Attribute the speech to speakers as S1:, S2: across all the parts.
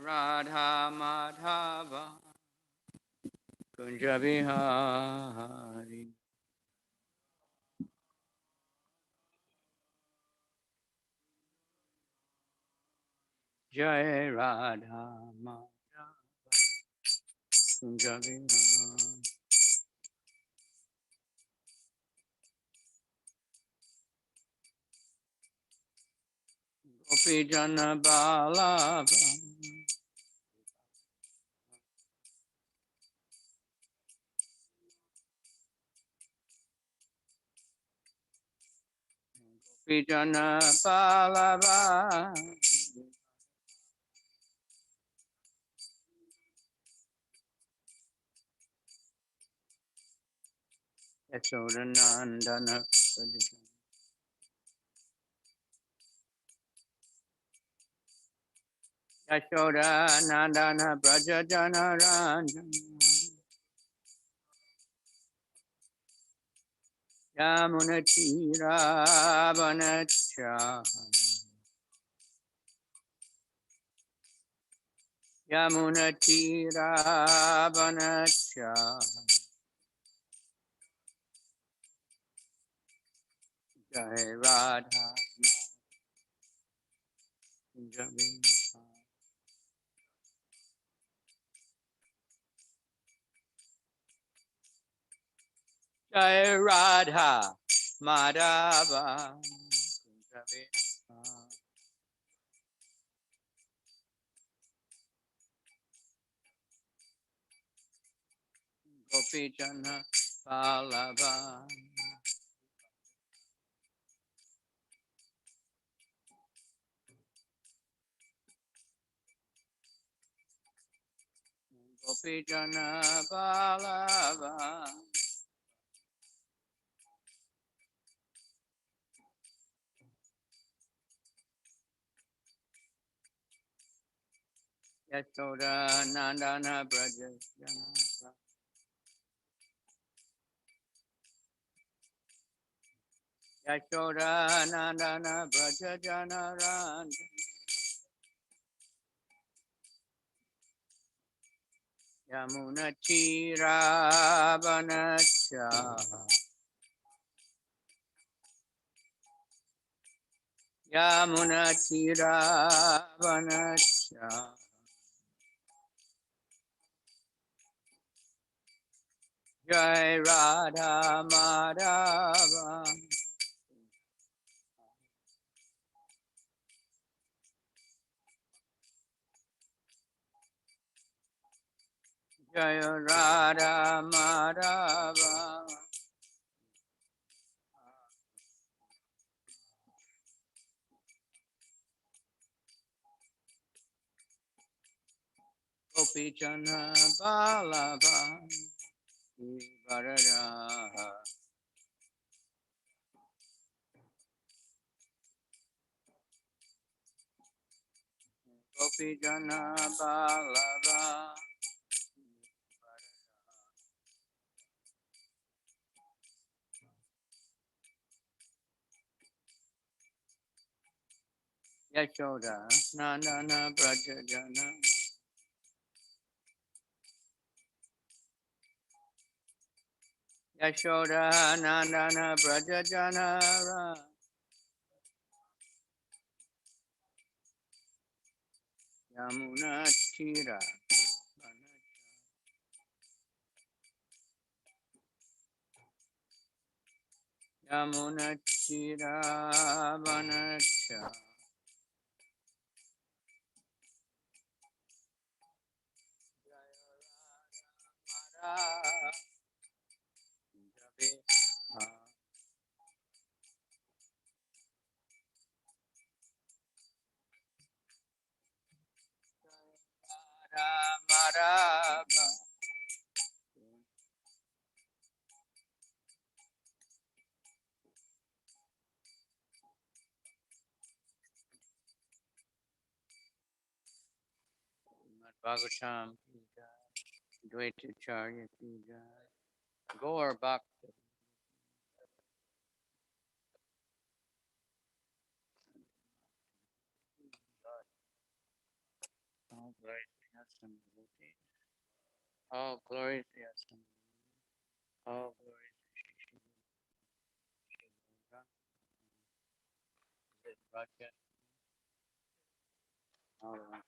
S1: Radha Madhava Kunja Bihari. Jai Radha Madhava Kunja Bihari. Gopi Jana Balaba Gopi Jana Balaba Yashodanandana Yashodanandana Brajajana Ranjana Yamunatira Vanacha Yamunatira Vanacha Jai Radha Jai Jai Radha Madhava Gopi Jana Vallabha Gopi Jana Vallabha Yashodanandana Brajajana Yashodanandana Brajajana Ranjana Yamunatira Vanacha Yamunatira Vanacha Jai Radha Madhava Jai Radha Madhava Gopi Jana Vallabha Varada Gopi Jana Vallabha Yashoda Nandana Brajajana Yashoda Nandana Brajajana Yamunatira Yamunatira Vanacha Maraba Bhagavatam Dvaitacharya Gaur Bhakta glory to Yasam Bhuti. All glory to Yasam. All glory to Shishi. Broadcast. All right.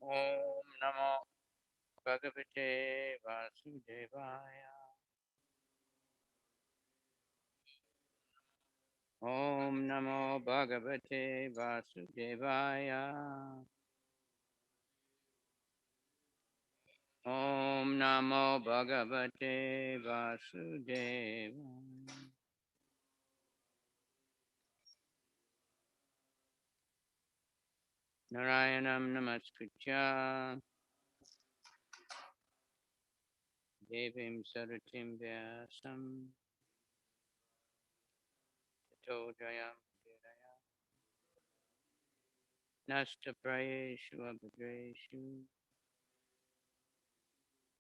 S1: Om Namo Bhagavate Vasudevaya. Om Namo Bhagavate Vasudevaya. Om Namo Bhagavate Vasudevaya. Narayanam Namaskritya Devim Saratim Vyasam Tato Jayam Viraya Nasta Prayeshu Abhadreshu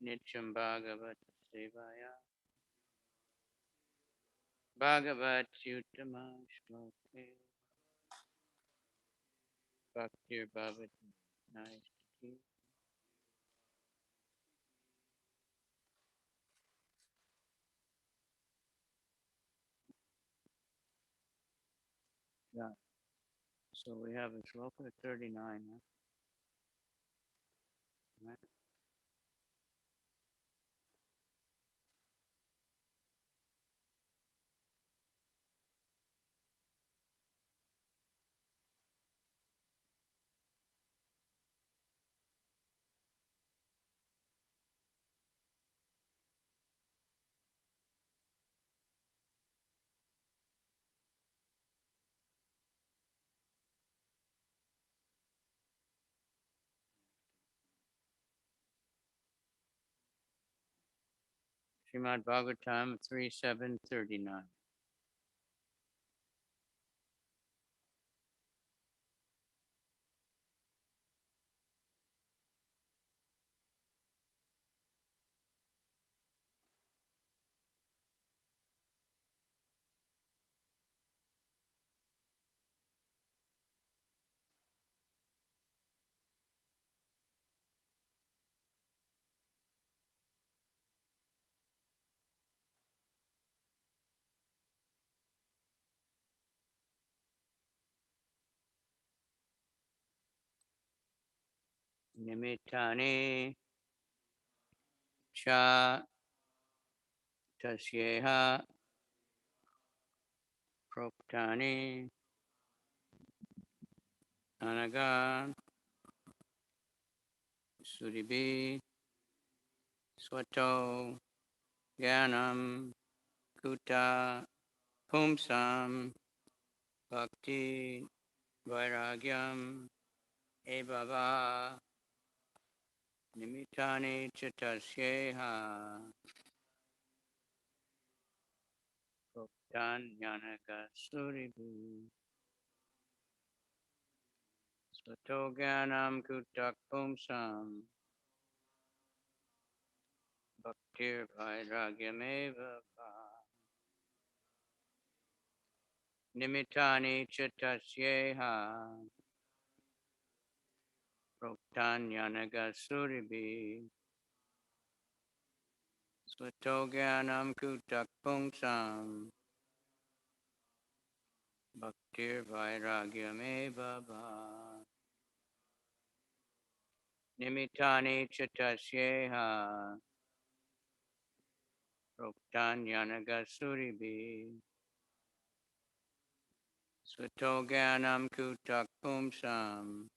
S1: Nityam Bhagavata Sevaya Bhagavat Yutama Shloke Bhaktir Bhavati. Nice to see. Yeah. So we have a sloka 39. Huh? Right. Srimad Bhagavatam 3.7.39. Nimittani cha tasyeha proktani anaga sudibhi swato gyanam kuta pumsam bhakti vairagyam ebhava nimittani chatasyeha proktanyanaga sudibhi swato gyanam kutak pumsam bhaktir vairagyameva nimittani chatasyeha proktanyanaga sudibhi Swatoganam kutak pungsam bhaktir vairagyame baba nimittani chatasyeha proktanyanaga suribi Swatoganam kutak pungsam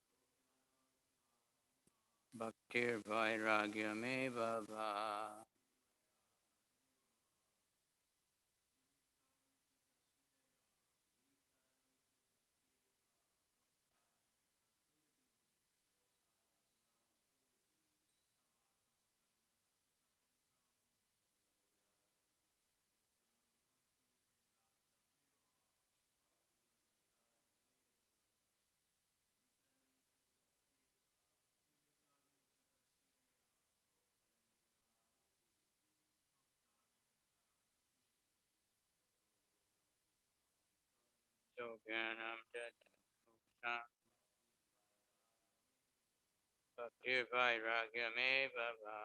S1: bhaktir vairagyame baba. Gyanam Jat Bhakti Vairagyame Baba.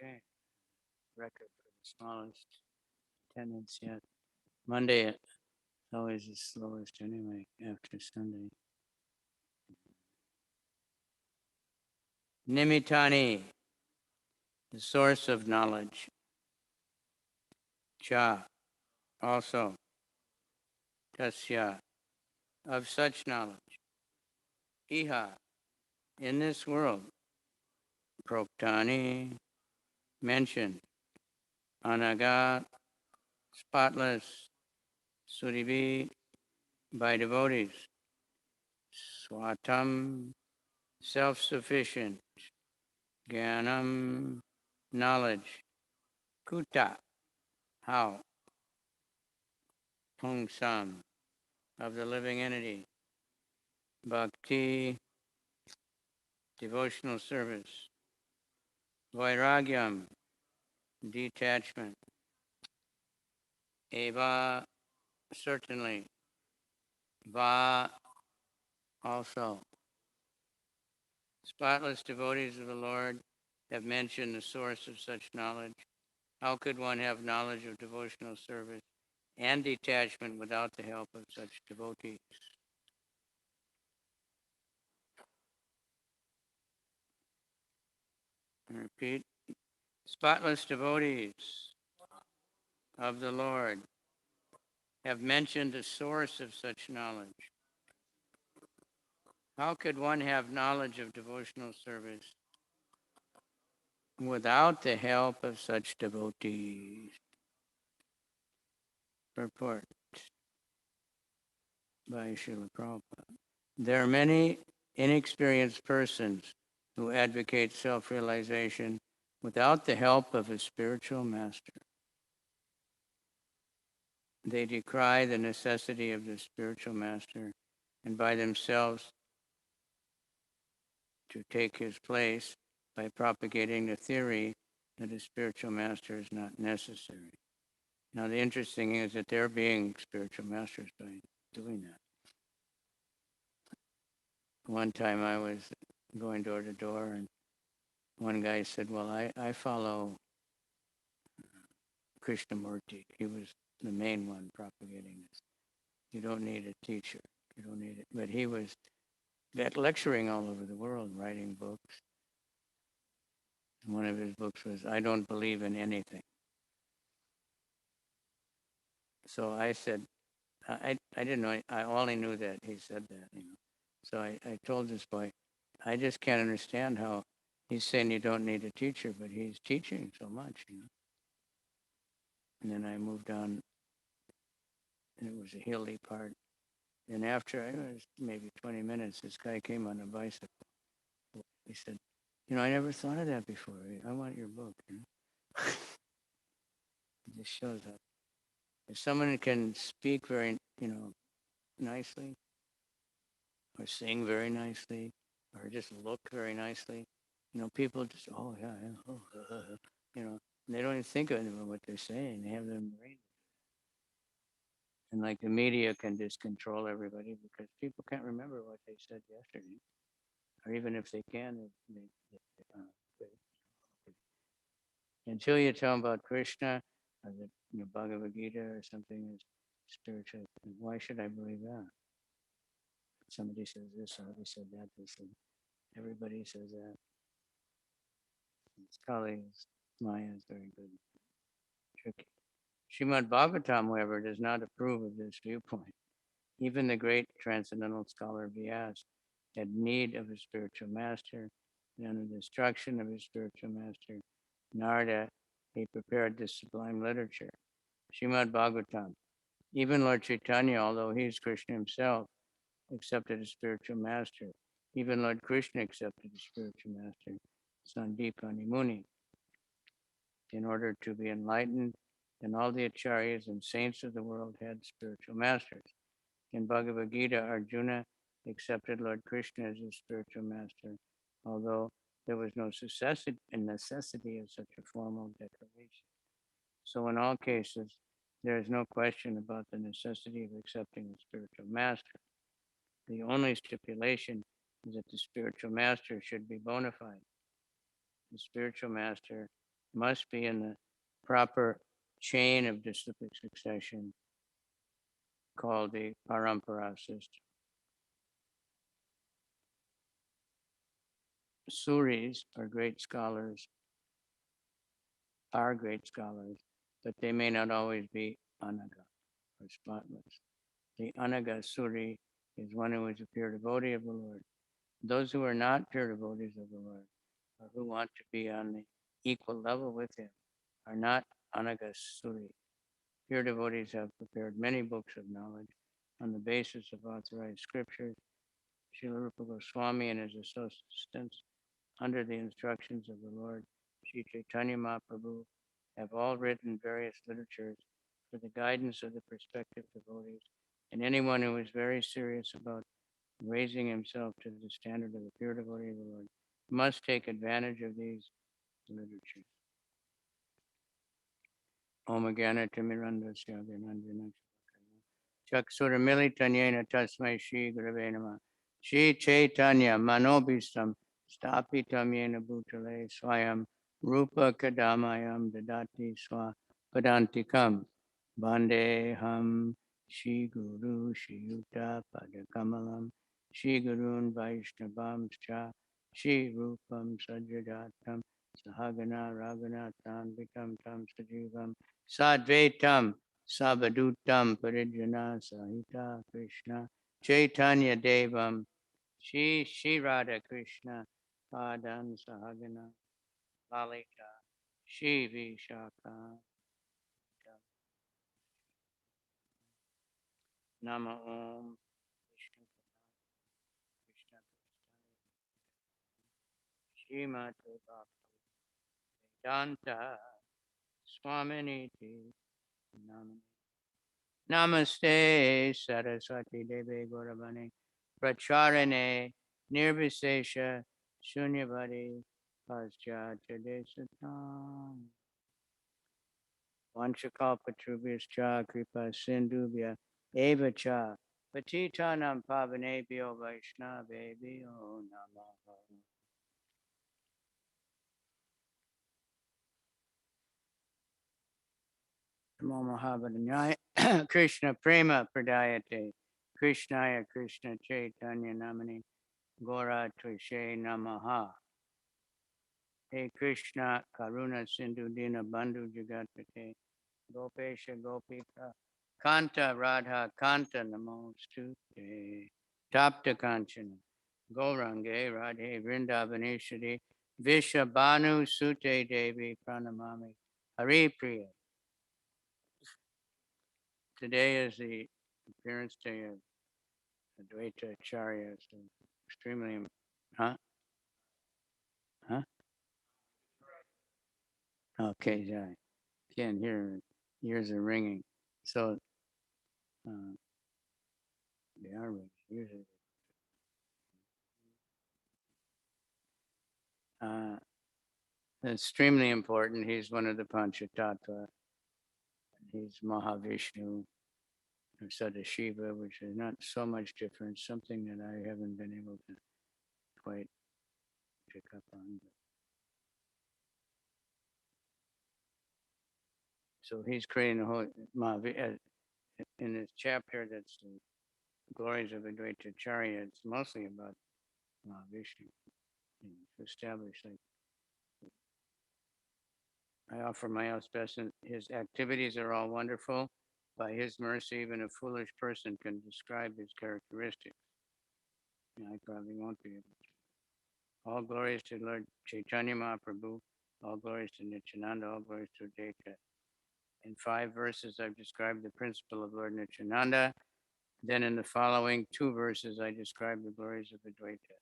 S1: Okay, record for the smallest attendance yet. Monday is always the slowest anyway, after Sunday. Nimitani, the source of knowledge. Cha, also. Tasya, of such knowledge. Iha, in this world. Proktani, mentioned. Anagat, spotless. Surivi, by devotees. Swatam, self-sufficient. Jnanam, knowledge. Kuta, how. Pungsam, of the living entity. Bhakti, devotional service. Vairagyam, detachment. Eva, certainly. Va, also. Spotless devotees of the Lord have mentioned the source of such knowledge. How could one have knowledge of devotional service and detachment without the help of such devotees? I repeat, spotless devotees of the Lord have mentioned the source of such knowledge. How could one have knowledge of devotional service without the help of such devotees? Purport by Srila Prabhupada. There are many inexperienced persons who advocate self-realization without the help of a spiritual master. They decry the necessity of the spiritual master and by themselves to take his place by propagating the theory that a spiritual master is not necessary. Now, the interesting thing is that they're being spiritual masters by doing that. One time I was going door to door, and one guy said, well, I follow Krishnamurti. He was the main one propagating this. You don't need a teacher. You don't need it. But he was lecturing all over the world, writing books. And one of his books was, I Don't Believe in Anything. So I said, I didn't know, I only knew that he said that, you know. So I told this boy, I just can't understand how he's saying you don't need a teacher, but he's teaching so much, you know. And then I moved on, and it was a hilly part. And after it was maybe 20 minutes, this guy came on a bicycle. He said, I never thought of that before. I want your book. You know? It just shows up. If someone can speak very, nicely, or sing very nicely, or just look very nicely, people just, oh, yeah, yeah, oh, and they don't even think of what they're saying. They have their brain. And like the media can just control everybody because people can't remember what they said yesterday. Or even if they can, they, until you tell them about Krishna or the Bhagavad Gita or something is spiritual, why should I believe that? Somebody says this, somebody said that, everybody says that. It's colleagues, Maya is very good, tricky. Srimad Bhagavatam, however, does not approve of this viewpoint. Even the great transcendental scholar Vyas had need of a spiritual master, and under the instruction of his spiritual master, Narada, he prepared this sublime literature, Srimad Bhagavatam. Even Lord Chaitanya, although he is Krishna himself, accepted a spiritual master. Even Lord Krishna accepted the spiritual master, Sandipani Muni, in order to be enlightened, and all the acharyas and saints of the world had spiritual masters. In Bhagavad Gita, Arjuna accepted Lord Krishna as his spiritual master, although there was no necessity of such a formal declaration. So in all cases, there is no question about the necessity of accepting a spiritual master. The only stipulation is that the spiritual master should be bona fide. The spiritual master must be in the proper chain of disciplic succession called the parampara system. Suris are great scholars, but they may not always be anaga or spotless. The anaga suri is one who is a pure devotee of the Lord. Those who are not pure devotees of the Lord, or who want to be on the equal level with him, are not anaga suri. Pure devotees have prepared many books of knowledge on the basis of authorized scriptures. Srila Rupa Goswami and his assistants, under the instructions of the Lord Sri Chaitanya Mahaprabhu, have all written various literatures for the guidance of the prospective devotees, and anyone who is very serious about raising himself to the standard of the pure devotee of the Lord must take advantage of these literatures. Om Agana Timirandasya Vinandana Chaksuramilitanyena Tasmai Shri Gurave Namah Shri Chaitanya Manobhistam Stapitam Yena Bhutale Swayam Rupa Kadamayam Dadati Swa Padantikam Bandeham Shri Guru Shri Yuta Padakamalam Shri Gurun Vaishnavams Cha Shri Rupam Sajadatam Sahagana Raghunathan Vitam Tam Sajivam Sadvaitam Savadutam Parijana Sahita Krishna Chaitanya Devam Shri Radha Krishna Padan Sahagana Lalita Shri Vishaka Nama Om Vishnu Krishna Srimati Bhakti Vedanta Swaminiti Namani Namaste Saraswati Devi Gauravani Pracharane Nirvisesha Shunyavadi Paschatya Desatam Vanchakalpatrubhyascha Kripa Sindhubhya Eva Cha Patitanam Pavanebhyo Vaishnavebhyo Namaha Namo Mahabharanyaya Krishna Prema Pradayate Krishnaya Krishna Chaitanya Namani Gora Trishe Namaha He Krishna Karuna Sindhu Dina Bandhu Jagatpate Gopesha Gopika Kanta Radha Kanta Namostute Tapta Kanchana Gourange Radhe Vrindavaneshwari Vishabhanu Sute Devi Pranamami Hari Priya. Today is the appearance day of Advaita Acharya. So extremely, huh? Huh? Okay, yeah. Can't hear. Ears are ringing. So they are ringing. Usually. Extremely important. He's one of the Panchatattva. He's Mahavishnu or Sadashiva, which is not so much different, something that I haven't been able to quite pick up on. So he's creating a whole in this chapter that's the glories of Advaita Acharya. It's mostly about Mahavishnu, to establish like I offer my best, and his activities are all wonderful. By his mercy, even a foolish person can describe his characteristics. I probably won't be able to. All glories to Lord Chaitanya Mahaprabhu, all glories to Nityananda, all glories to Advaita. In 5 verses, I've described the principle of Lord Nityananda. Then in the following 2 verses, I describe the glories of Advaita.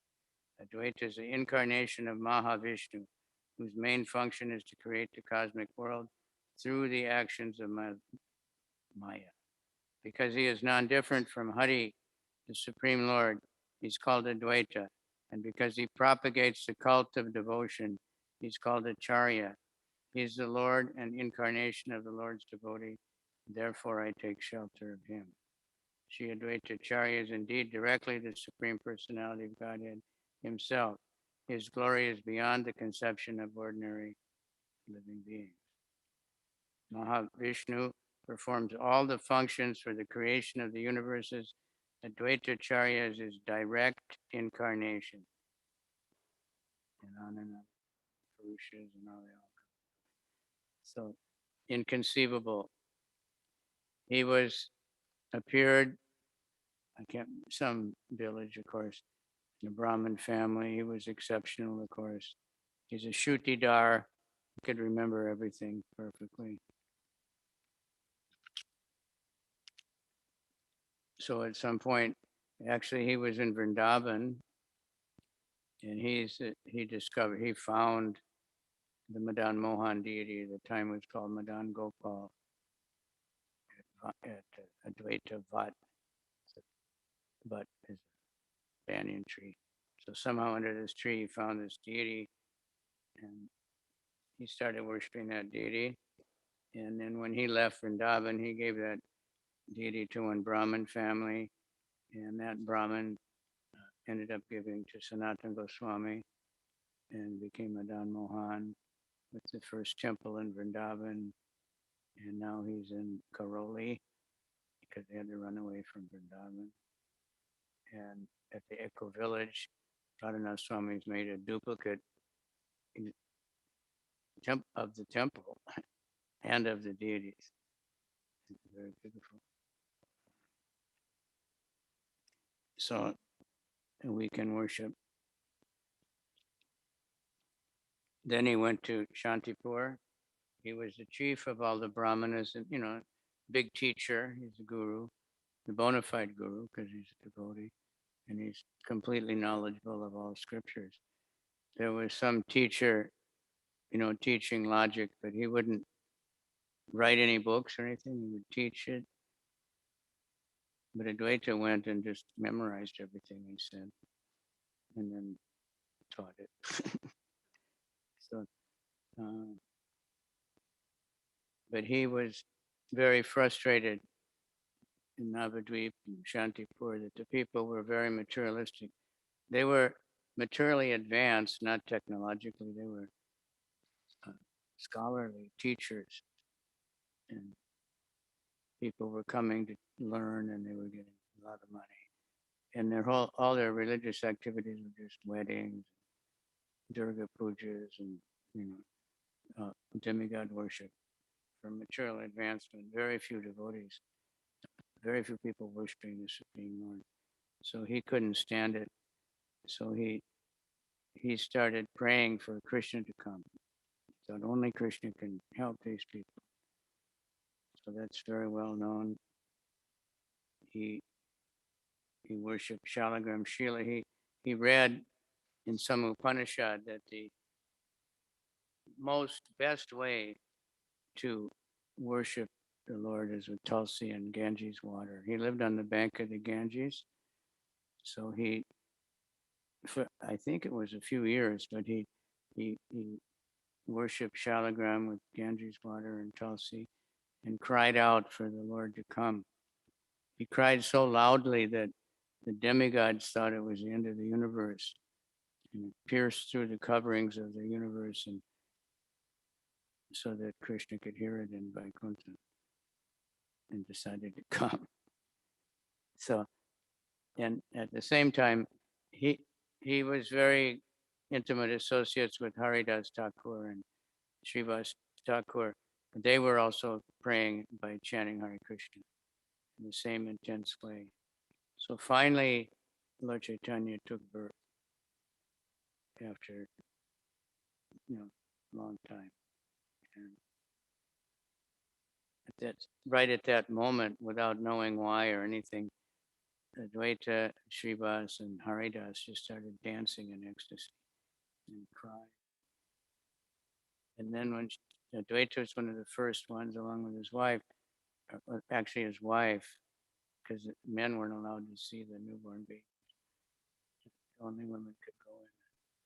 S1: Advaita is the incarnation of Mahavishnu, whose main function is to create the cosmic world through the actions of Maya. Because he is non-different from Hari, the Supreme Lord, he's called Advaita. And because he propagates the cult of devotion, he's called Acharya. He is the Lord and incarnation of the Lord's devotee. Therefore, I take shelter of him. Sri Advaita Acharya is indeed directly the Supreme Personality of Godhead himself. His glory is beyond the conception of ordinary living beings. Mahavishnu performs all the functions for the creation of the universes. Advaita Acharya is his direct incarnation. And on and on. Purushas and all that. So inconceivable. He appeared, some village, of course, in a Brahmin family. He was exceptional, of course. He's a Shutidar. He could remember everything perfectly. So at some point, actually, he was in Vrindavan, and he found the Madan Mohan deity. At the time it was called Madan Gopal at Advaita Vat. But is a banyan tree. So somehow under this tree, he found this deity, and he started worshiping that deity. And then when he left Vrindavan, he gave that deity to one Brahmin family, and that Brahmin ended up giving to Sanatana Goswami and became Madan Mohan with the first temple in Vrindavan. And now he's in Karoli because they had to run away from Vrindavan. And at the Echo Village, Radhanath Swami's made a duplicate of the temple and of the deities. It's very beautiful. So we can worship. Then he went to Shantipur. He was the chief of all the Brahmanas, and big teacher. He's a guru, the bona fide guru, because he's a devotee, and he's completely knowledgeable of all scriptures. There was some teacher, teaching logic, but he wouldn't write any books or anything. He would teach it. But Advaita went and just memorized everything he said, and then taught it. So, but he was very frustrated in Navadvip and Shantipur that the people were very materialistic. They were materially advanced, not technologically. They were scholarly teachers, and people were coming to learn, and they were getting a lot of money. And all their religious activities were just weddings, Durga pujas, and demigod worship for material advancement. Very few devotees, very few people worshiping the Supreme Lord. So he couldn't stand it. So he started praying for Krishna to come. That only Krishna can help these people. So that's very well known. He worshipped Shalagram Shila. He read in some Upanishad that the best way to worship the Lord is with Tulsi and Ganges water. He lived on the bank of the Ganges. So I think it was a few years, but he worshipped Shalagram with Ganges water and Tulsi and cried out for the Lord to come. He cried so loudly that the demigods thought it was the end of the universe, and it pierced through the coverings of the universe, and so that Krishna could hear it in Vaikuntha and decided to come. So, and at the same time, he was very intimate associates with Haridas Thakur and Srivas Thakur. They were also praying by chanting Hare Krishna in the same intense way. So finally, Lord Chaitanya took birth after, a long time. And right at that moment, without knowing why or anything, Advaita, Srivas, and Haridas just started dancing in ecstasy and crying. And then when Advaita was one of the first ones, along with his wife, actually his wife, because men weren't allowed to see the newborn baby. Only women could go in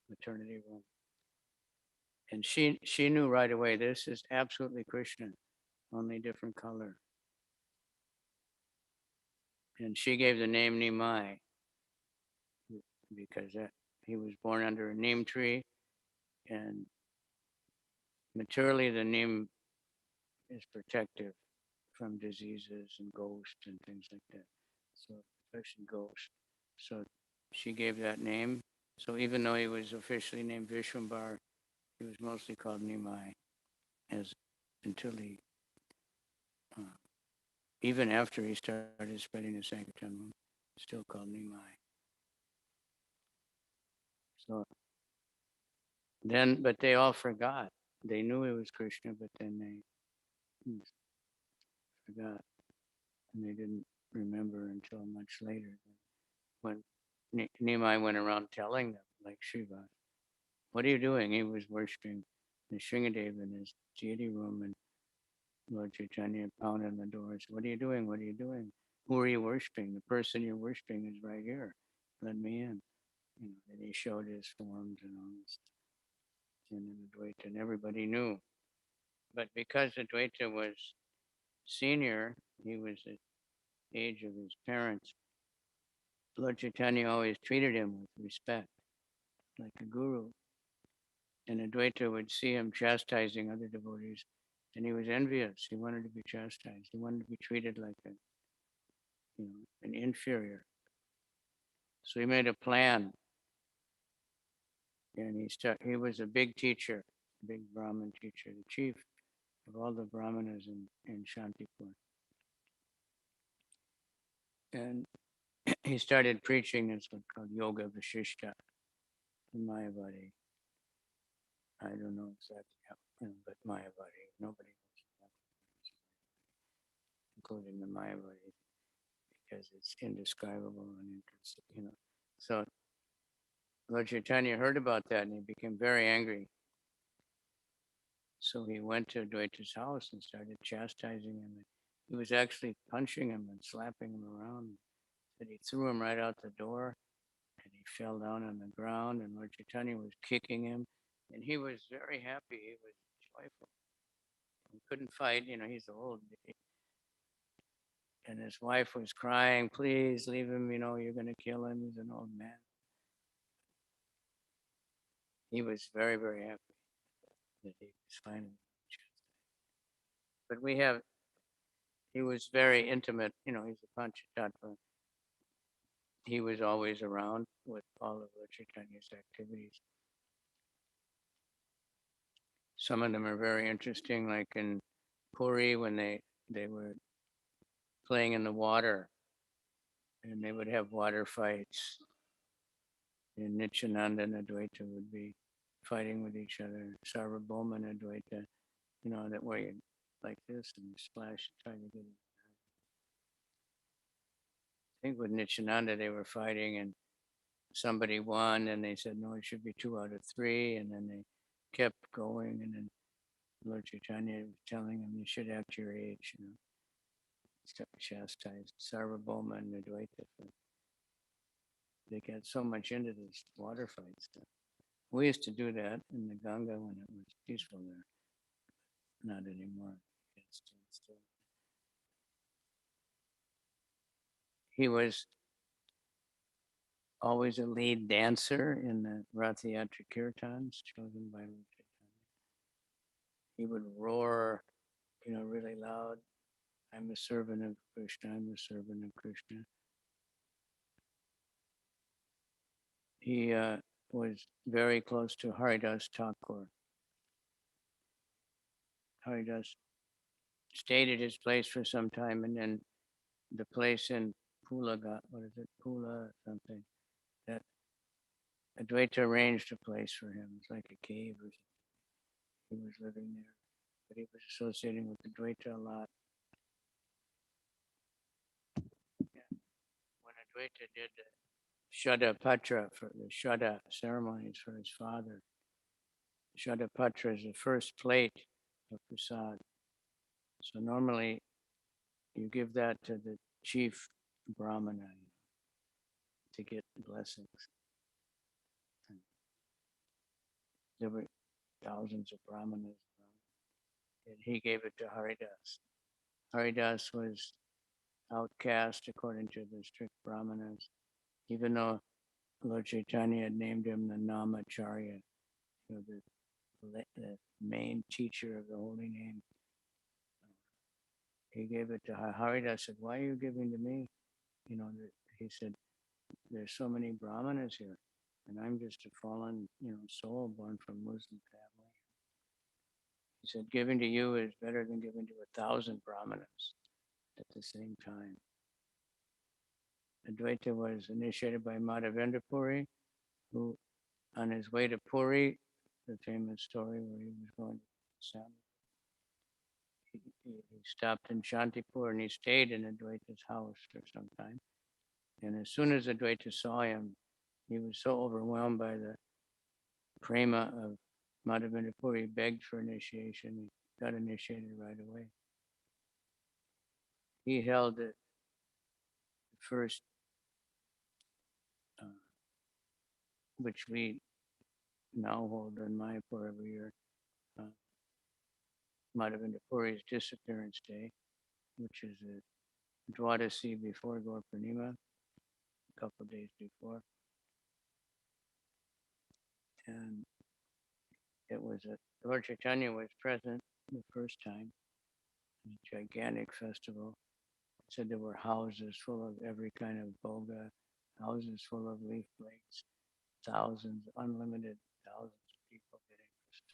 S1: the maternity room. And she knew right away, this is absolutely Krishna, only different color. And she gave the name Nimai because he was born under a neem tree, and materially the neem is protective from diseases and ghosts and things like that. So especially ghosts. So she gave that name. So even though he was officially named Vishwambar, he was mostly called Nimai, as until he, uh, even after he started spreading the Sankirtan, still called Nimai. So then, but they all forgot. They knew it was Krishna, but then they forgot, and they didn't remember until much later when Nimai went around telling them, like Shiva, "What are you doing?" He was worshiping the Shringadev in his deity room, and Lord Chaitanya pounded on the doors. "What are you doing? What are you doing? Who are you worshiping? The person you're worshiping is right here. Let me in." And he showed his forms and all this, and then Advaita, and everybody knew. But because Advaita was senior, he was the age of his parents. Lord Chaitanya always treated him with respect, like a guru. And Advaita would see him chastising other devotees, and he was envious. He wanted to be chastised. He wanted to be treated like an inferior. So he made a plan, and he was a big teacher, big Brahmin teacher, the chief of all the Brahmanas in Shantipur. And he started preaching this what's called Yoga Vashishta in Mayavadi. I don't know exactly how, but Mayavadi, nobody knows about it, including the Mayavadi, because it's indescribable and interesting. So Lord Chaitanya heard about that and he became very angry. So he went to Advaita's house and started chastising him. He was actually punching him and slapping him around. And he threw him right out the door, and he fell down on the ground, and Lord Chaitanya was kicking him. And he was very happy. He was joyful. He couldn't fight. He's old. And his wife was crying, "Please leave him. You're going to kill him. He's an old man." He was very, very happy that he was finally chastised. But he was very intimate. He's a Panchatattva. He was always around with all of Lord Chaitanya's activities. Some of them are very interesting, like in Puri when they were playing in the water and they would have water fights. And Nityananda and Advaita would be fighting with each other. Sarvabhauma and Advaita, that way you like this and splash, trying to get it. I think with Nityananda they were fighting and somebody won and they said, no, it should be 2 out of 3. And then they kept going. And then Lord Chaitanya was telling him, you should act your age, chastised Sarvabhauma and Advaita. They got so much into this water fight stuff. We used to do that in the Ganga when it was peaceful there. Not anymore. Still. He was always a lead dancer in the Rathayatra Kirtans chosen by Lord Chaitanya. He would roar, really loud. I'm a servant of Krishna. I'm a servant of Krishna. He was very close to Haridas Thakur. Haridas stayed at his place for some time, and then the place in Pula, Pula something, that Advaita arranged a place for him. It's like a cave or something. He was living there, but he was associating with Advaita a lot. Yeah. When Advaita did the Shada Patra for the Shada ceremonies for his father. Shada Patra is the first plate of prasad. So normally you give that to the chief brahmana to get blessings. And there were thousands of brahmanas, and he gave it to Haridas. Haridas was outcast according to the strict brahmanas, even though Lord Chaitanya had named him the Namacharya, the main teacher of the holy name. He gave it to Haridas. Said, "Why are you giving to me?" He said, "There's so many brahmanas here, and I'm just a fallen, soul born from Muslim family." He said, "Giving to you is better than giving to 1,000 brahmanas at the same time." Advaita was initiated by Madhavendra Puri, who, on his way to Puri, the famous story where he was going to Sam, he stopped in Shantipur and he stayed in Advaita's house for some time. And as soon as Advaita saw him, he was so overwhelmed by the prema of Madhavendra Puri, he begged for initiation. He got initiated right away. He held the first, which we now hold in Mayapur every year, Madhavendra Puri's disappearance day, which is a Dwadasi before Gaur Purnima, a couple of days before. And it was Lord Chaitanya was present the first time, a gigantic festival. It said there were houses full of every kind of boga, houses full of leaf plates, thousands, unlimited thousands of people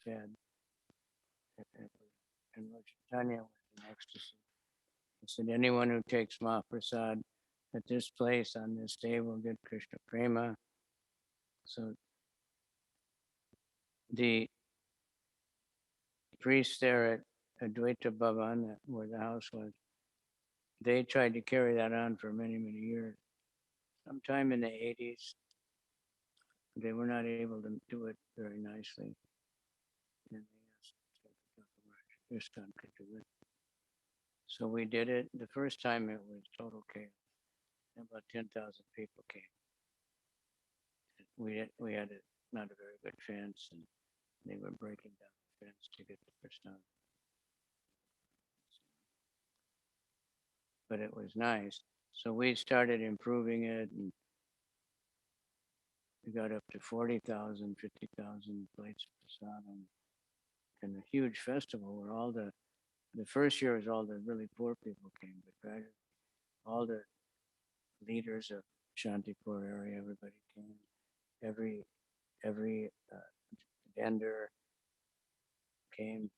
S1: getting fed. And Lord Chaitanya was in ecstasy. He said, anyone who takes Mahaprasad at this place on this day will get Krishna Prema. So the priests there at Advaita Bhavan, where the house was, they tried to carry that on for many, many years. Sometime in the 80s, they were not able to do it very nicely. And they asked Ishkan could do it. So we did it. The first time it was total chaos. About 10,000 people came. We had not a very good fence, and they were breaking down the fence to get the first time. But it was nice. So we started improving it, and we got up to 40,000, 50,000 plates of prasadam, and a huge festival where all the first year was all the really poor people came, but gradually all the leaders of Shantipur area, everybody came. Every vendor came,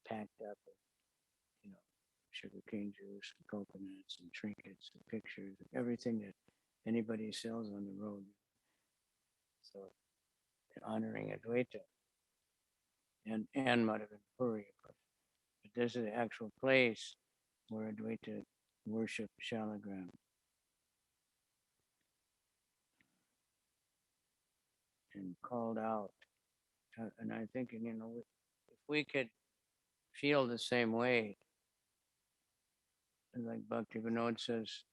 S1: packed up with, sugarcane juice and coconuts and trinkets and pictures, everything that anybody sells on the road. So honoring Advaita and Madhavendra Puri, of course. But this is the actual place where Advaita worshiped Shalagram. And called out. And I'm thinking, if we could feel the same way, like Bhakti Vinod says,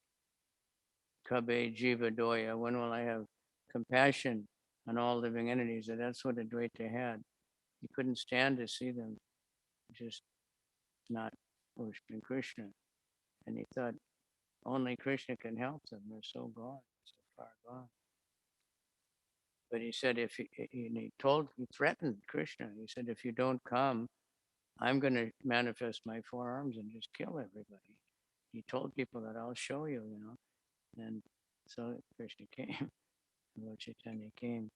S1: Kabe Jiva Doya, when will I have compassion on all living entities? And that's what Advaita had. He couldn't stand to see them just not worshiping Krishna. And he thought only Krishna can help them. They're so gone, so far gone. But he said, he threatened Krishna. He said, if you don't come, I'm going to manifest my forearms and just kill everybody. He told people that I'll show you, And so Krishna came, Lord Chaitanya came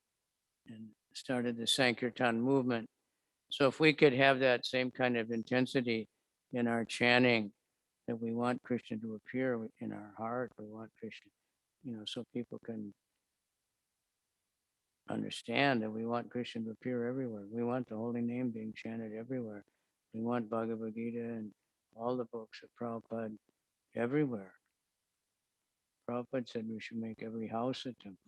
S1: and started the Sankirtan movement. So if we could have that same kind of intensity in our chanting, that we want Krishna to appear in our heart, we want Krishna, so people can understand that we want Krishna to appear everywhere. We want the holy name being chanted everywhere. We want Bhagavad Gita and all the books of Prabhupada everywhere. Prabhupada said we should make every house a temple.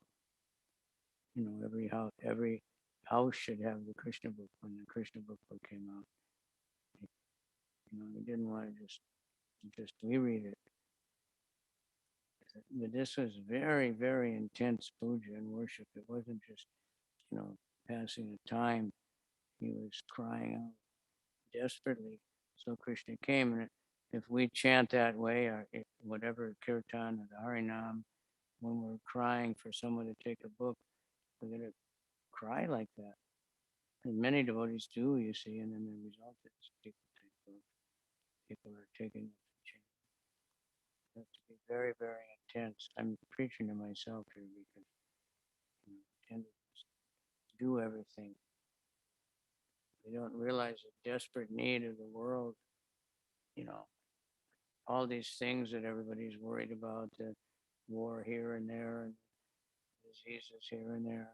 S1: Every house should have the Krishna book. When the Krishna book came out, he didn't want to just reread it. But this was very, very intense puja and worship. It wasn't just, passing the time. He was crying out desperately. So Krishna came, and if we chant that way, or whatever kirtan or the Harinam, when we're crying for someone to take a book, we're going to cry like that. And many devotees do, you see, and then the result is people take books. People are taking it to chant. It has to be very, very intense. I'm preaching to myself here because I tend to do everything. We don't realize the desperate need of the world, you know, all these things that everybody's worried about, the war here and there, and diseases here and there.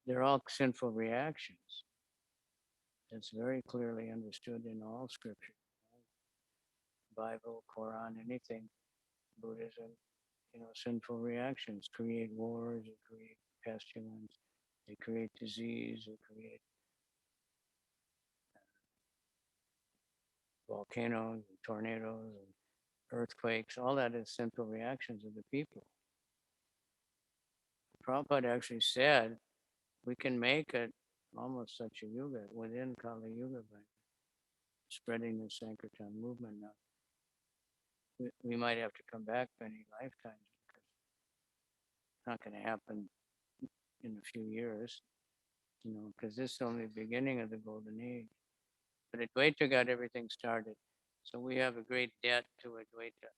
S1: They're all sinful reactions. It's very clearly understood in all scripture, Bible, Quran, anything, Buddhism. Sinful reactions create wars, they create pestilence, they create disease, they create volcanoes, and tornadoes, and earthquakes. All that is sinful reactions of the people. Prabhupada actually said we can make it almost such a yuga within Kali Yuga by spreading the Sankirtan movement. Now, we might have to come back many lifetimes because it's not going to happen in a few years, because this is only the beginning of the golden age. But Advaita got everything started. So we have a great debt to Advaita,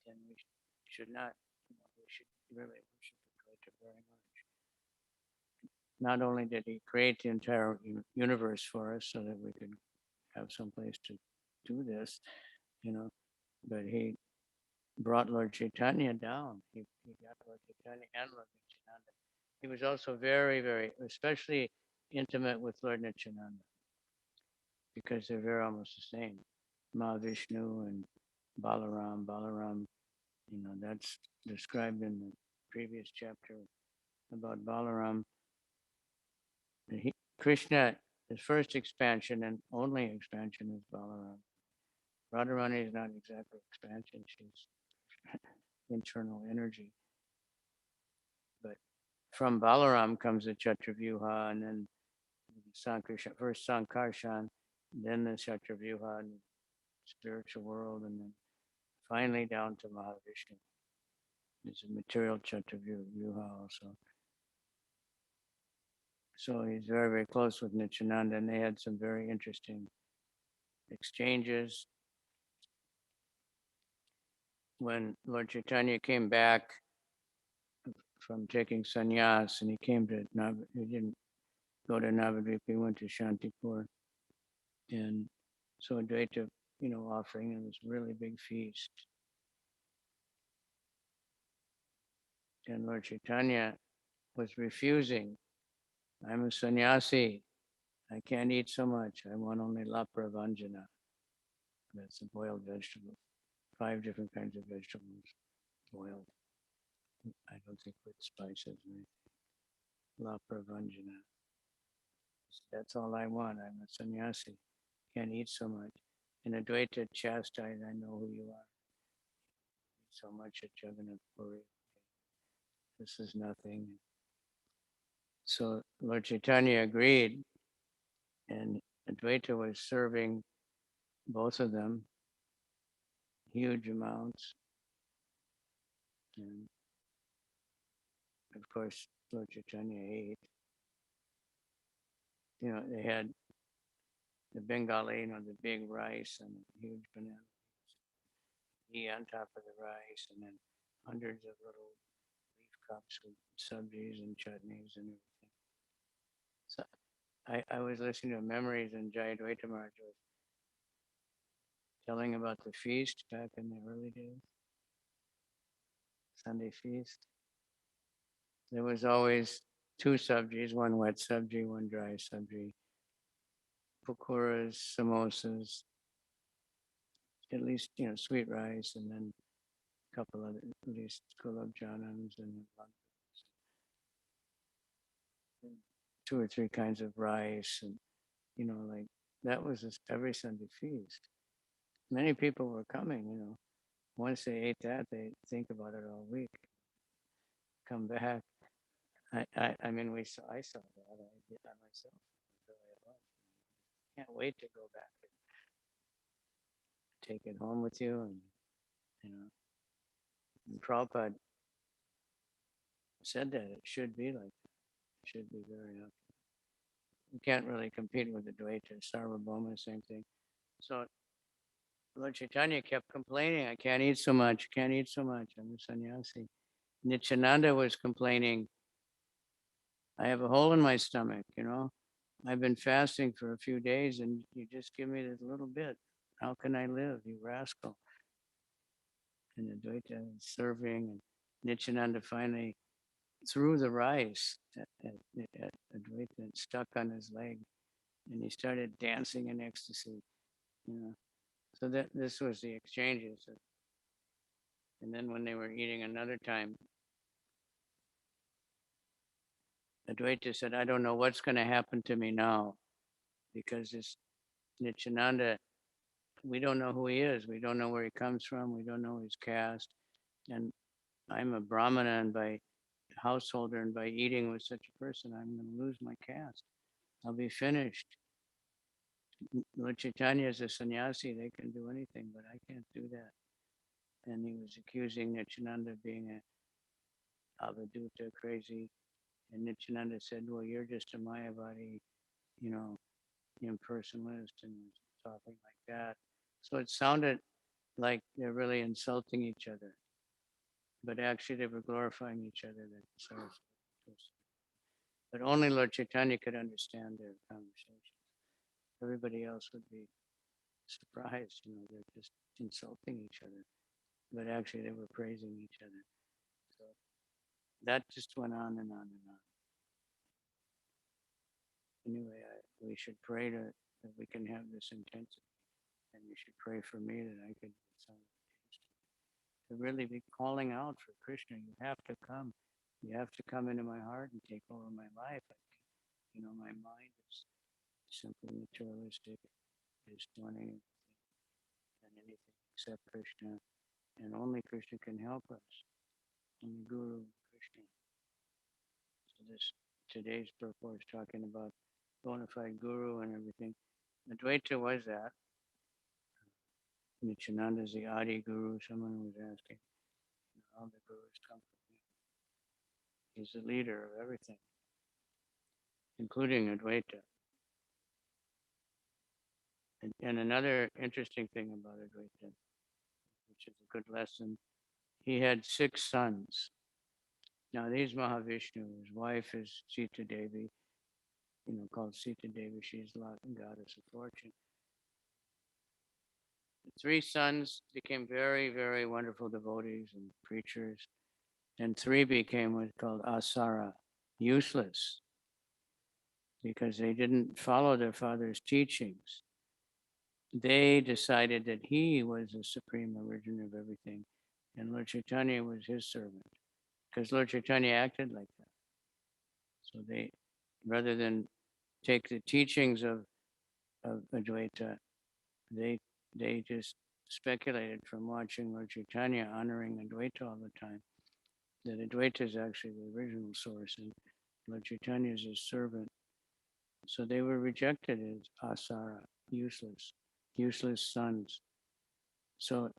S1: and we should not, we should really worship Advaita very much. Not only did he create the entire universe for us so that we could have some place to do this, but he brought Lord Chaitanya down. He got Lord Chaitanya and Lord Nityananda. He was also very, very, especially intimate with Lord Nityananda because they're very almost the same. Mahavishnu and Balaram. Balaram, that's described in the previous chapter about Balaram. Krishna, his first expansion and only expansion is Balaram. Radharani is not exactly expansion, she's internal energy. But from Balaram comes the Chatravyuha, and then first Sankarshan, then the Chatravyuha, and the spiritual world, and then finally down to Mahavishnu. There's a material Chatravyuha also. So he's very, very close with Nityananda, and they had some very interesting exchanges. When Lord Chaitanya came back from taking sannyas, and he didn't go to Navadvip, he went to Shantipur. And so Advaita, offering him this really big feast. And Lord Chaitanya was refusing. I'm a sannyasi. I can't eat so much. I want only lapra vanjana. That's a boiled vegetable. 5 different kinds of vegetables boiled. I don't think with spices. Lapra vanjana. That's all I want. I'm a sannyasi. Can't eat so much. And Advaita chastised, I know who you are. Eat so much at Jagannath Puri. This is nothing. So Lord Chaitanya agreed, and Advaita was serving both of them huge amounts. And of course, Lord Chaitanya ate. They had the Bengali, the big rice and huge banana ghee on top of the rice, and then hundreds of little leaf cups with sabjis and chutneys and everything. So I was listening to memories, and Jayadvaita Maharaj was telling about the feast back in the early days, Sunday feast. There was always 2 sabjis, one wet sabji, one dry sabji, pakoras, samosas, at least, sweet rice, and then couple of, at least Gulab Janans and two or three kinds of rice, and like that was just every Sunday feast. Many people were coming. Once they ate that, they think about it all week. Come back. I mean, I saw that. I did that myself. The way it was. Can't wait to go back and take it home with you. You know, and Prabhupada said that it should be like that. It should be very up. You can't really compete with the Dvaita, Sarvabhauma, same thing. So Lord Chaitanya kept complaining, I can't eat so much, can't eat so much. I'm a sannyasi. Nityananda was complaining, I have a hole in my stomach. I've been fasting for a few days and you just give me this little bit. How can I live, you rascal? And the Dvaita was serving, and Nityananda finally threw the rice at Advaita and stuck on his leg, and he started dancing in ecstasy. You know, so that this was the exchanges. And then when they were eating another time, Advaita said, I don't know what's going to happen to me now, because this Nityananda, we don't know who he is. We don't know where he comes from. We don't know his caste. And I'm a Brahmana, and by householder, and by eating with such a person, I'm going to lose my caste. I'll be finished. Lord Chaitanya is a sannyasi. They can do anything, but I can't do that. And he was accusing Nityananda of being a avaduta, crazy. And Nityananda said, well, you're just a Mayavadi, you know, impersonalist, and talking like that. So it sounded like they're really insulting each other, but actually they were glorifying each other. But only Lord Chaitanya could understand their conversation. Everybody else would be surprised, they're just insulting each other, but actually they were praising each other. So that just went on and on and on. Anyway, we should pray that we can have this intensity, and you should pray for me that I could get some to really be calling out for Krishna. You have to come. You have to come into my heart and take over my life. My mind is simply materialistic, is wanting and anything except Krishna, and only Krishna can help us. Only Guru Krishna. So today's purport is talking about bona fide Guru and everything. Advaita was that. Nityananda is the Adi Guru. Someone was asking, all the Gurus come from him. He's the leader of everything, including Advaita. And another interesting thing about Advaita, which is a good lesson, he had 6 sons. Now these Mahavishnu, his wife is Sita Devi, called Sita Devi. She's the goddess of fortune. The 3 sons became very, very wonderful devotees and preachers, and 3 became what's called asara, useless, because they didn't follow their father's teachings. They decided that he was the supreme origin of everything, and Lord Chaitanya was his servant, because Lord Chaitanya acted like that. So they, rather than take the teachings of Advaita, they just speculated from watching Lord Chaitanya honoring Advaita all the time, that Advaita is actually the original source and Lord Chaitanya is his servant. So they were rejected as asara, useless sons. So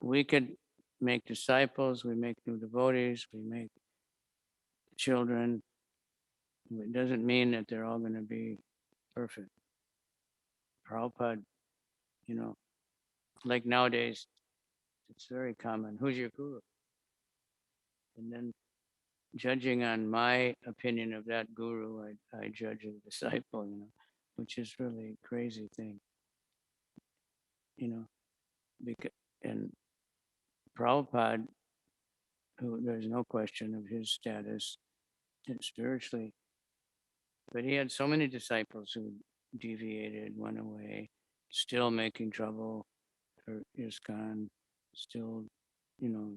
S1: we could make disciples, we make new devotees, we make children. It doesn't mean that they're all going to be perfect. Prabhupada, like nowadays, it's very common. Who's your guru? And then judging on my opinion of that guru, I judge a disciple, which is really a crazy thing, because, and Prabhupada, who there's no question of his status spiritually, but he had so many disciples who deviated, went away, still making trouble for ISKCON, still, you know,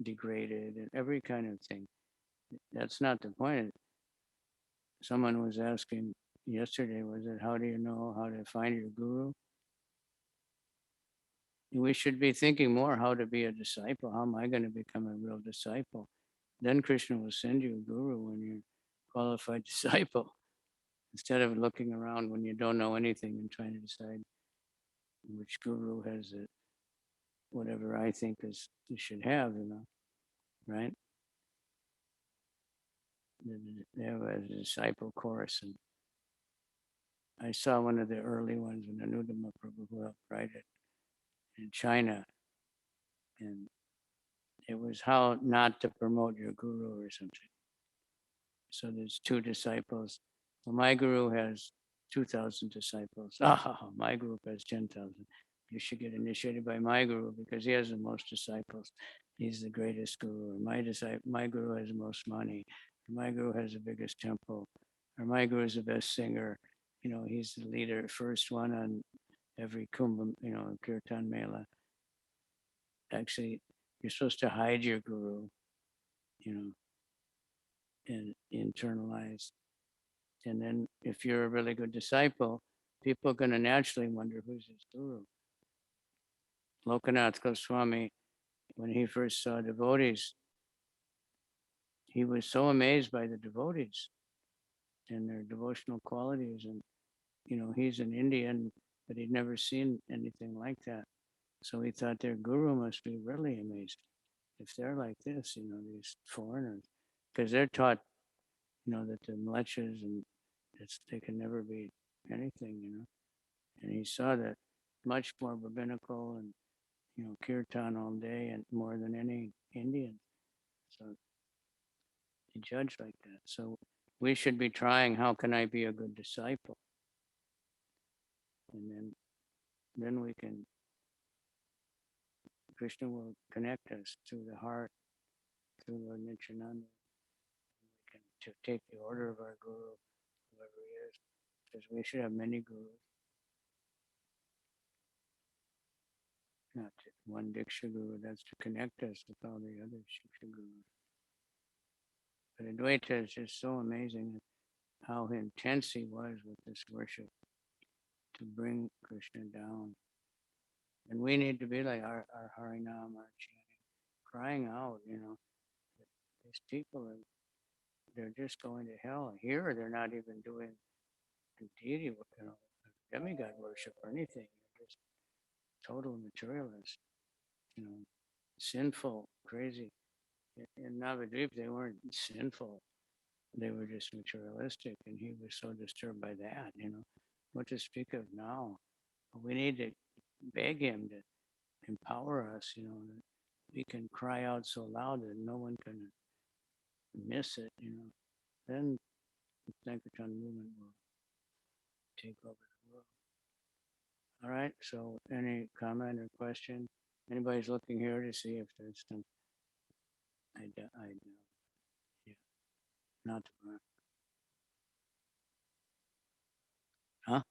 S1: degraded and every kind of thing. That's not the point. Someone was asking yesterday, was it, how do you know how to find your guru? We should be thinking more how to be a disciple. How am I going to become a real disciple? Then Krishna will send you a guru when you're a qualified disciple, instead of looking around when you don't know anything and trying to decide which guru has it, whatever I think is you should have, right? They have a disciple course, and I saw one of the early ones when Anudama Prabhu helped write it in China, and it was how not to promote your guru or something. So there's two disciples. Well, my guru has 2,000 disciples. Ah, my group has 10,000. You should get initiated by my guru because he has the most disciples. He's the greatest guru. My guru has the most money. My guru has the biggest temple. Or my guru is the best singer. He's the leader, first one on every kumbh, kirtan mela. Actually, you're supposed to hide your guru, you know, and internalize. And then if you're a really good disciple, people are going to naturally wonder who's his guru. Lokanath Goswami, when he first saw devotees, he was so amazed by the devotees and their devotional qualities. And, he's an Indian, but he'd never seen anything like that. So he thought their guru must be really amazing if they're like this, these foreigners, because they're taught, that the mlechas and they can never be anything. And he saw that much more rabbinical and kirtan all day and more than any Indian. So he judged like that. So we should be trying, how can I be a good disciple? And then we can, Krishna will connect us through the heart, through Lord Nityananda. We can take the order of our guru, whoever he is, because we should have many gurus, not one Diksha guru. That's to connect us with all the other Shiksha gurus. But Advaita is just so amazing how intense he was with this worship to bring Krishna down. And we need to be like our Harinam, our chanting, crying out, these people they're just going to hell. Here they're not even doing deity, demigod worship or anything. They're just total materialists, you know, sinful, crazy. In Navadvip, they weren't sinful. They were just materialistic, and he was so disturbed by that. What to speak of now? We need to beg him to empower us, that we can cry out so loud that no one can miss it. Then the Sankirtan movement will take over the world. All right, so any comment or question? Anybody's looking here to see if there's some, yeah, not tomorrow. Huh?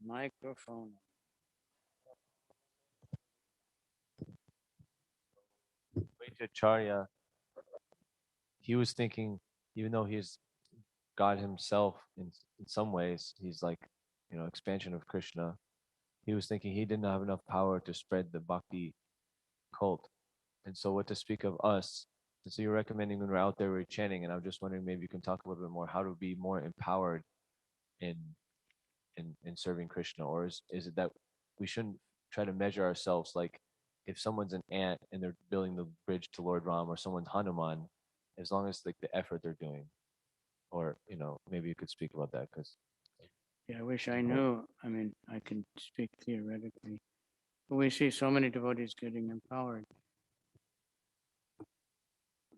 S1: Microphone.
S2: Vaitacharya, he was thinking, even though he's God himself in some ways, he's like, expansion of Krishna. He was thinking he didn't have enough power to spread the bhakti cult. And so, what to speak of us? And so, you're recommending when we're out there, we're chanting. And I'm just wondering, maybe you can talk a little bit more how to be more empowered in in serving Krishna, or is it that we shouldn't try to measure ourselves like if someone's an ant and they're building the bridge to Lord Ram, or someone's Hanuman, as long as like the effort they're doing, or maybe you could speak about that because
S1: Yeah, I wish I knew. I mean, I can speak theoretically. But we see so many devotees getting empowered.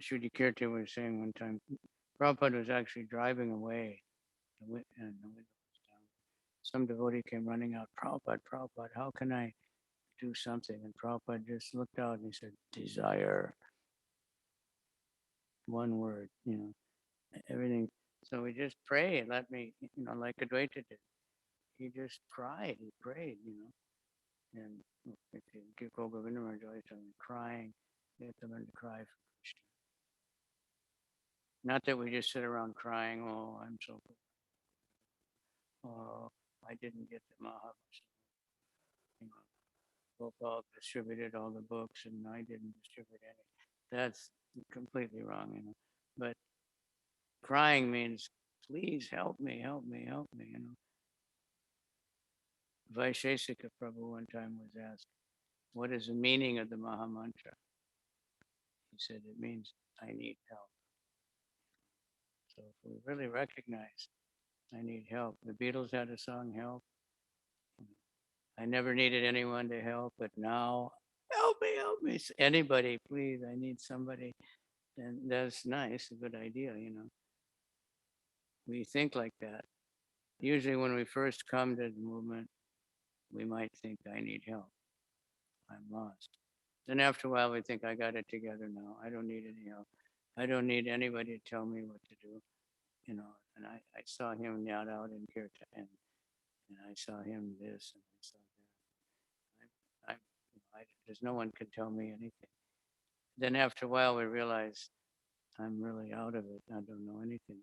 S1: Shruti Kirti was saying one time, Prabhupada was actually driving away, and the window was down. Some devotee came running out, Prabhupada, how can I do something? And Prabhupada just looked out and he said, desire. One word, everything. So we just pray, let me, like Advaita did. He just cried, he prayed, And if you go Govinda Joy to them crying, you have to learn to cry for Krishna. Not that we just sit around crying, oh, I'm so good. Oh, I didn't get the Mahabharata. You know, Gopal distributed all the books and I didn't distribute any. That's completely wrong, you know. But crying means, please help me, help me, help me, you know. Vaisheshika Prabhu one time was asked, what is the meaning of the Maha Mantra? He said, it means, I need help. So if we really recognize, I need help. The Beatles had a song, Help. I never needed anyone to help, but now, help me, help me. Anybody, please, I need somebody. And that's nice, a good idea, you know. We think like that. Usually when we first come to the movement, we might think, I need help. I'm lost. Then after a while, we think, I got it together now. I don't need any help. I don't need anybody to tell me what to do, you know. And I saw him out in Kirtan, and I saw him this, and I saw that. There's no one can tell me anything. Then after a while, we realize I'm really out of it. I don't know anything.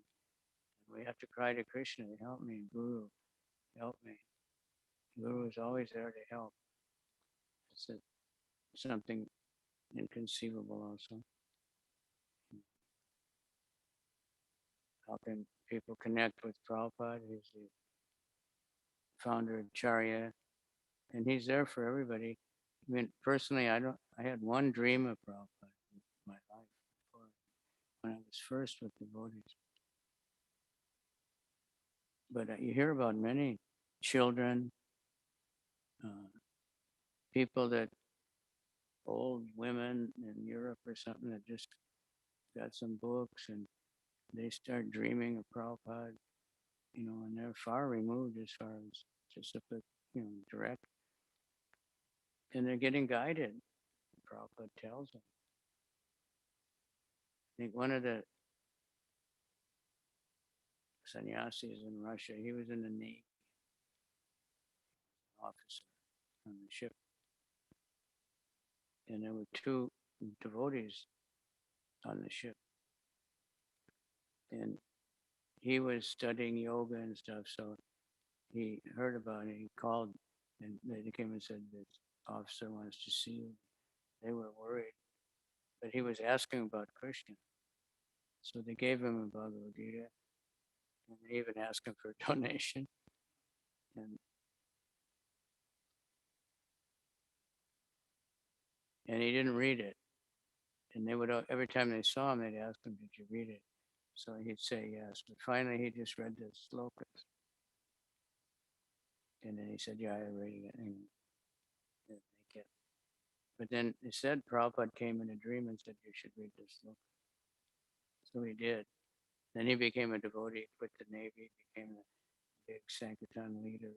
S1: We have to cry to Krishna, help me, Guru, help me. Guru is always there to help. It's something inconceivable also. How can people connect with Prabhupada? He's the founder of Charya, and he's there for everybody. I mean, personally, I had one dream of Prabhupada in my life before, when I was first with devotees. But you hear about many children, uh, people that old women in Europe or something that just got some books and they start dreaming of Prabhupada, you know, and they're far removed as far as just a bit, you know, direct, and they're getting guided. Prabhupada tells them. I think one of the sannyasis in Russia, he was in the Navy officer on the ship, and there were two devotees on the ship, and he was studying yoga and stuff, so he heard about it. He called, and they came and said, this officer wants to see you. They were worried, but he was asking about Krishna. So they gave him a Bhagavad Gita, and they even asked him for a donation. And, and he didn't read it. And they would, every time they saw him, they'd ask him, did you read it? So he'd say yes. But finally, he just read the slokas. And then he said, yeah, I read it. And they kept. But then he said Prabhupada came in a dream and said, you should read this sloka. So he did. Then he became a devotee, quit the Navy, became a big Sankirtan leader.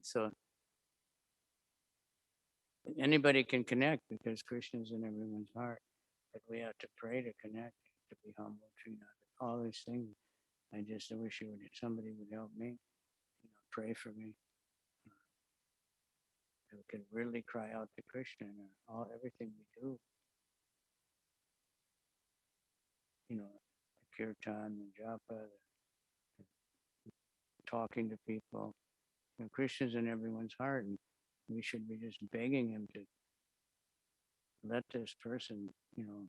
S1: So anybody can connect because Krishna's in everyone's heart. But we have to pray to connect, to be humble, to not all these things. I wish somebody would help me, you know, pray for me. We can really cry out to Krishna in everything we do. You know, the kirtan, the japa, talking to people. You know, Krishna's in everyone's heart, and we should be just begging him to let this person, you know,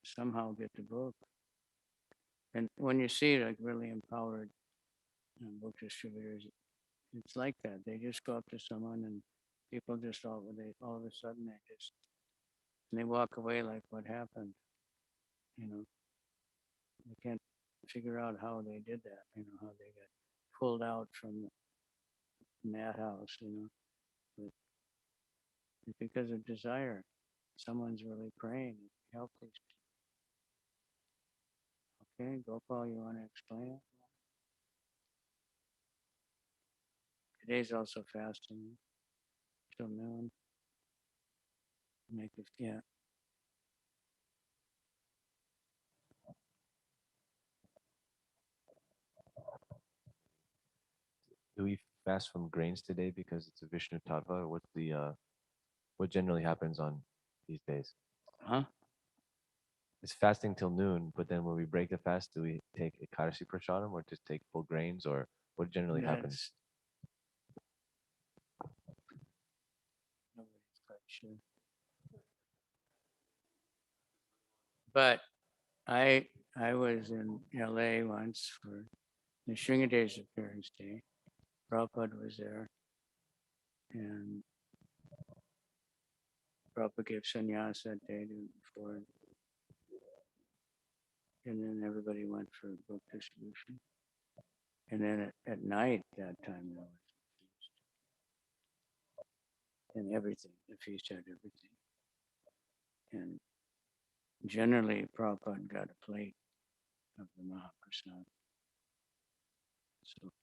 S1: somehow get the book. And when you see like really empowered book distributors, it's like that. They just go up to someone and people just all of a sudden they walk away like what happened. You know, they can't figure out how they did that. You know, how they got pulled out from the madhouse. You know, but it's because of desire. Someone's really praying. Help these people. Okay, Gopal, you want to explain it? Today's also fasting till noon. Make it, yeah.
S2: do we fast from grains today because it's a Vishnu Tattva? What's the what generally happens on these days?
S1: Huh?
S2: It's fasting till noon, but then when we break the fast, do we take Ekadashi Prasadam or just take full grains, or what generally happens?
S1: That's nobody's quite sure. But I I was in LA once for the Sringade's appearance day. Prabhupada was there, and Prabhupada gave sannyas that day before, and then everybody went for book distribution. And then at night that time there was a feast and everything. The feast had everything, and generally Prabhupada got a plate of the Mahaprasad. So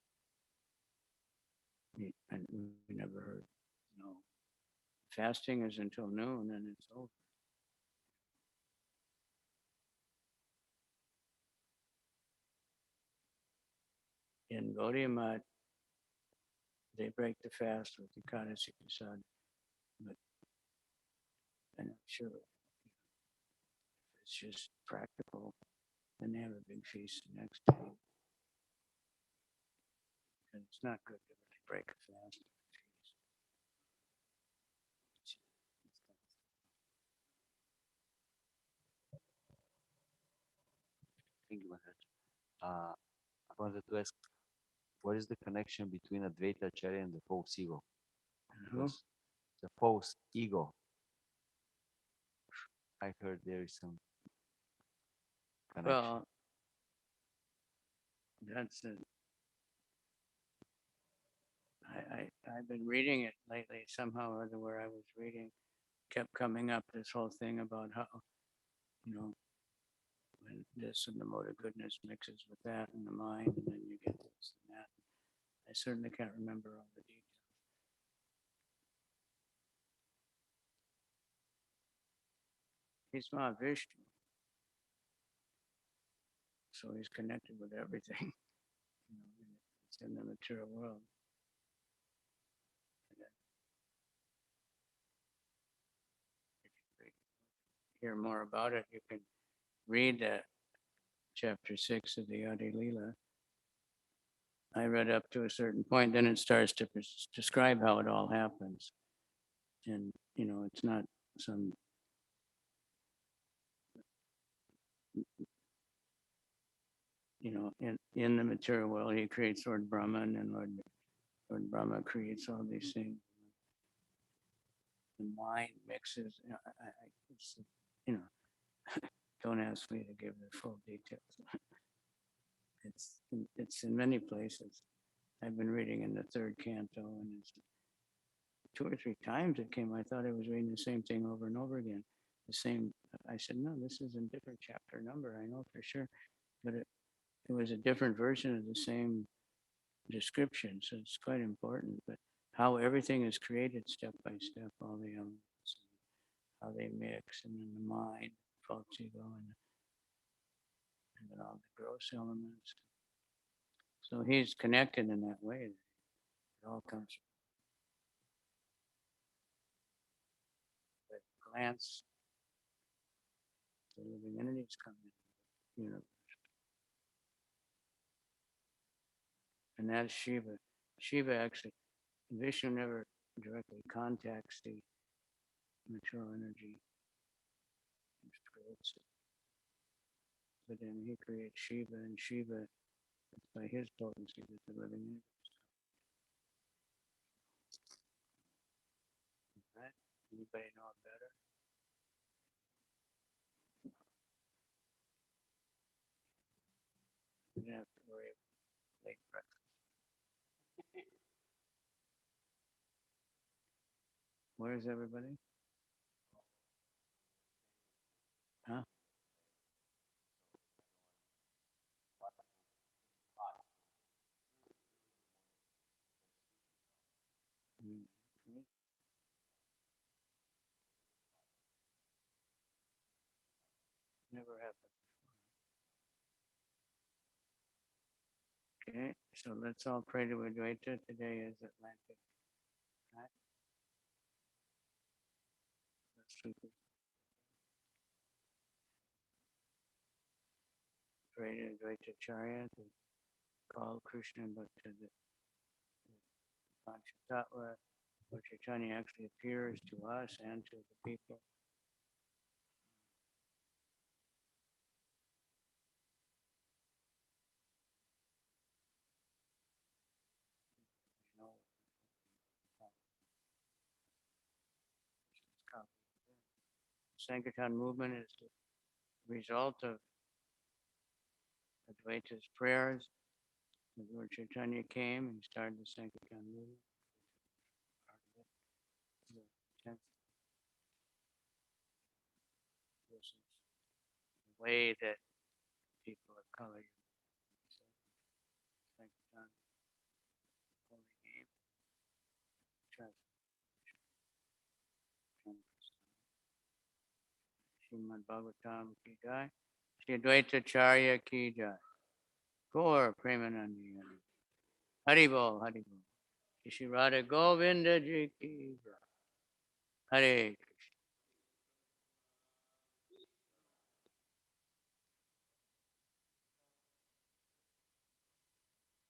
S1: and we never heard no fasting is until noon and it's over. In Gaudiya Math, they break the fast with the Ekadasi Prasad, but I'm not sure if it's just practical. Then they have a big feast the next day. And it's not good to really break a fast.
S3: Thank you, Maharaj. I wanted to ask, what is the connection between Advaita Acharya and the false ego? Because the false ego, I heard there is some connection.
S1: Well, that's a, I've been reading it lately somehow or other where I was reading kept coming up this whole thing about how, you know, when this and the mode of goodness mixes with that in the mind, and then you get this and that. I certainly can't remember all the details. He's Mahavishnu, so he's connected with everything. You know, it's in the material world. And then if you hear more about it, you can read chapter 6 of the Adi Leela. I read up to a certain point, then it starts to describe how it all happens. And, you know, it's not some, you know, in the material world, he creates Lord Brahman, and Lord Brahma creates all these things. The mind mixes, you know, it's, you know, don't ask me to give the full details. It's in many places. I've been reading in the third canto, and it's 2 or 3 times it came. I thought I was reading the same thing over and over again. The same. I said, no, this is a different chapter number. I know for sure, but it was a different version of the same description. So it's quite important. But how everything is created step by step, all the elements, how they mix, and then the mind, false ego, and then all the gross elements. So he's connected in that way. It all comes with glance. The living entities come in, you know, and that's Shiva. Shiva actually, Vishnu never directly contacts the material energy and creates it, but then he creates Shiva, and Shiva, it's by his potency that the living entities. Right? Anybody know it better? You don't have to worry about late breakfast. Where's everybody? Huh? Mm. Never happened. Okay. So let's all pray to Advaita. Today is Atlantic night. Let's pray to Advaita Charya to call Krishna, but to the Panchatattva, where Chaitanya actually appears to us and to the people. You know, Sankirtan movement is the result of Advaita's prayers. The Lord Chaitanya came and started the Sankirtan movement. Part of it. The 10th. This is the way that people of color use Sankirtan, holy name, Srimad Bhagavatam ki jai, Shri Advaita Charya ki jai, Gaur Premanandi Hari. Haribol, Haribol. Shri Radha Govinda ji ki jai. Hare